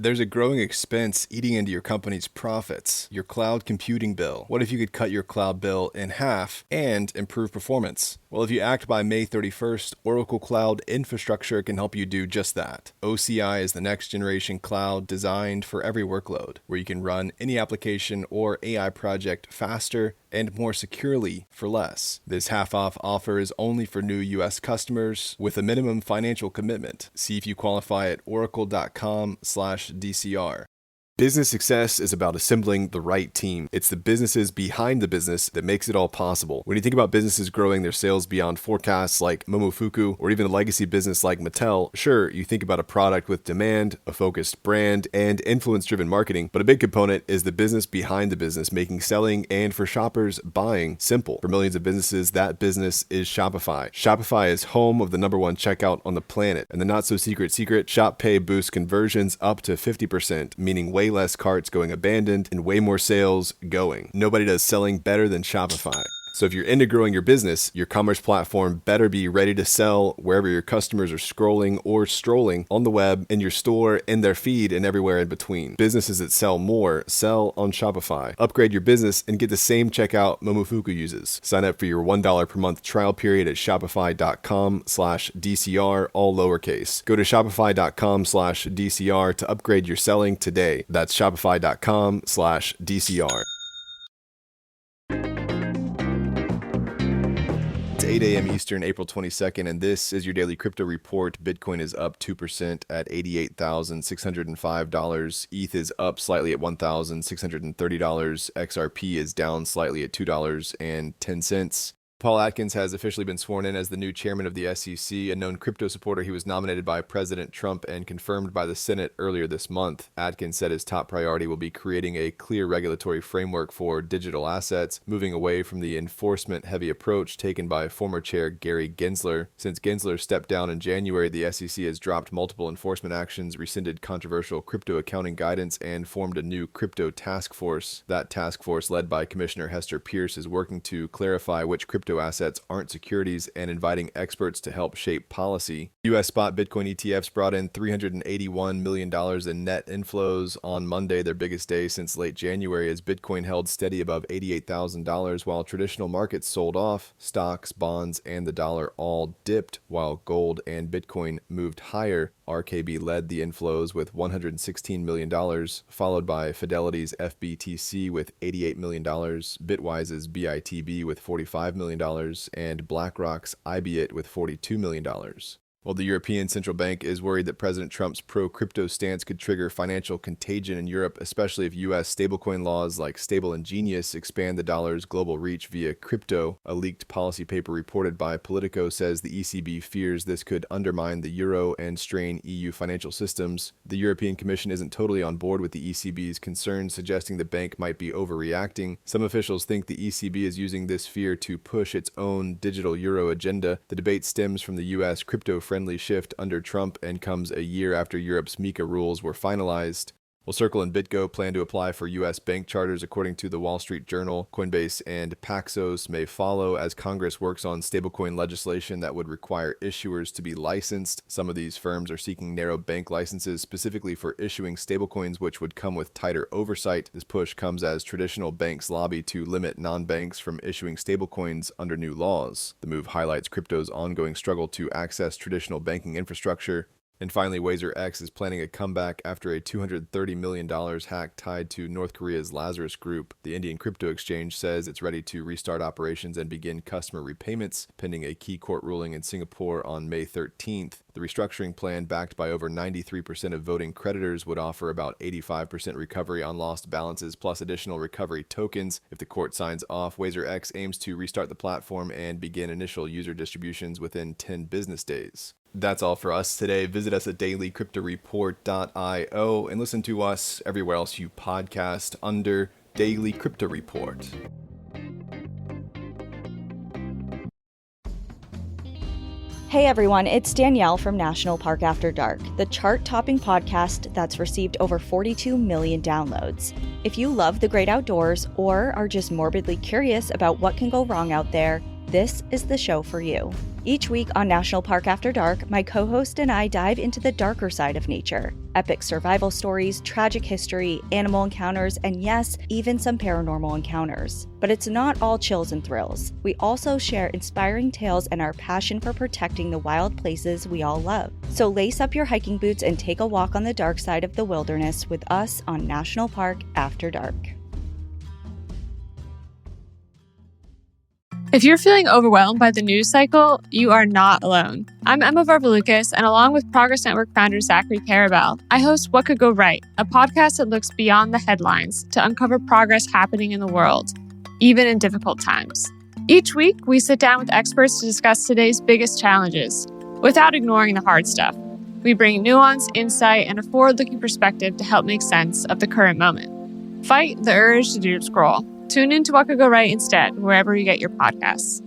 There's a growing expense eating into your company's profits, your cloud computing bill. What if you could cut your cloud bill in half and improve performance? Well, if you act by May 31st, Oracle Cloud Infrastructure can help you do just that. OCI is the next generation cloud designed for every workload, where you can run any application or AI project faster and more securely for less. This half-off offer is only for new U.S. customers with a minimum financial commitment. See if you qualify at oracle.com/DCR. Business success is about assembling the right team. It's the businesses behind the business that makes it all possible. When you think about businesses growing their sales beyond forecasts like Momofuku, or even a legacy business like Mattel, sure, you think about a product with demand, a focused brand, and influence-driven marketing, but a big component is the business behind the business, making selling and for shoppers, buying simple. For millions of businesses, that business is Shopify. Shopify is home of the #1 checkout on the planet, and the not-so-secret Shop Pay boosts conversions up to 50%, meaning way less carts going abandoned and way more sales going. Nobody does selling better than Shopify. So if you're into growing your business, your commerce platform better be ready to sell wherever your customers are scrolling or strolling on the web, in your store, in their feed, and everywhere in between. Businesses that sell more sell on Shopify. Upgrade your business and get the same checkout Momofuku uses. Sign up for your $1 per month trial period at shopify.com/DCR, all lowercase. Go to shopify.com/DCR to upgrade your selling today. That's shopify.com/DCR. It's 8 a.m. Eastern, April 22nd, and this is your daily crypto report. Bitcoin is up 2% at $88,605. ETH is up slightly at $1,630. XRP is down slightly at $2.10. Paul Atkins has officially been sworn in as the new chairman of the SEC. A known crypto supporter, he was nominated by President Trump and confirmed by the Senate earlier this month. Atkins said his top priority will be creating a clear regulatory framework for digital assets, moving away from the enforcement-heavy approach taken by former chair Gary Gensler. Since Gensler stepped down in January, the SEC has dropped multiple enforcement actions, rescinded controversial crypto accounting guidance, and formed a new crypto task force. That task force, led by Commissioner Hester Pierce, is working to clarify which crypto assets aren't securities and inviting experts to help shape policy. U.S. Spot Bitcoin ETFs brought in $381 million in net inflows on Monday, their biggest day since late January, as Bitcoin held steady above $88,000 while traditional markets sold off. Stocks, bonds, and the dollar all dipped while gold and Bitcoin moved higher. RKB led the inflows with $116 million, followed by Fidelity's FBTC with $88 million, Bitwise's BITB with $45 million, and BlackRock's IBIT with $42 million. Well, the European Central Bank is worried that President Trump's pro-crypto stance could trigger financial contagion in Europe, especially if U.S. stablecoin laws like Stable and Genius expand the dollar's global reach via crypto. A leaked policy paper reported by Politico says the ECB fears this could undermine the euro and strain EU financial systems. The European Commission isn't totally on board with the ECB's concerns, suggesting the bank might be overreacting. Some officials think the ECB is using this fear to push its own digital euro agenda. The debate stems from the U.S. crypto-friendly shift under Trump and comes a year after Europe's MiCA rules were finalized. Well, Circle and BitGo plan to apply for U.S. bank charters, according to the Wall Street Journal. Coinbase and Paxos may follow as Congress works on stablecoin legislation that would require issuers to be licensed. Some of these firms are seeking narrow bank licenses specifically for issuing stablecoins, which would come with tighter oversight. This push comes as traditional banks lobby to limit non-banks from issuing stablecoins under new laws. The move highlights crypto's ongoing struggle to access traditional banking infrastructure. And finally, WazirX is planning a comeback after a $230 million hack tied to North Korea's Lazarus Group. The Indian crypto exchange says it's ready to restart operations and begin customer repayments, pending a key court ruling in Singapore on May 13th. The restructuring plan, backed by over 93% of voting creditors, would offer about 85% recovery on lost balances plus additional recovery tokens. If the court signs off, WazirX aims to restart the platform and begin initial user distributions within 10 business days. That's all for us today. Visit us at dailycryptoreport.io and listen to us everywhere else you podcast under Daily Crypto Report. Hey everyone, it's Danielle from National Park After Dark, the chart-topping podcast that's received over 42 million downloads. If you love the great outdoors or are just morbidly curious about what can go wrong out there, this is the show for you. Each week on National Park After Dark, my co-host and I dive into the darker side of nature. Epic survival stories, tragic history, animal encounters, and yes, even some paranormal encounters. But it's not all chills and thrills. We also share inspiring tales and our passion for protecting the wild places we all love. So lace up your hiking boots and take a walk on the dark side of the wilderness with us on National Park After Dark. If you're feeling overwhelmed by the news cycle, you are not alone. I'm Emma Varvaloucas, and along with Progress Network founder Zachary Karabell, I host What Could Go Right, a podcast that looks beyond the headlines to uncover progress happening in the world, even in difficult times. Each week, we sit down with experts to discuss today's biggest challenges, without ignoring the hard stuff. We bring nuance, insight, and a forward-looking perspective to help make sense of the current moment. Fight the urge to doom scroll. Tune in to What Could Go Right instead, wherever you get your podcasts.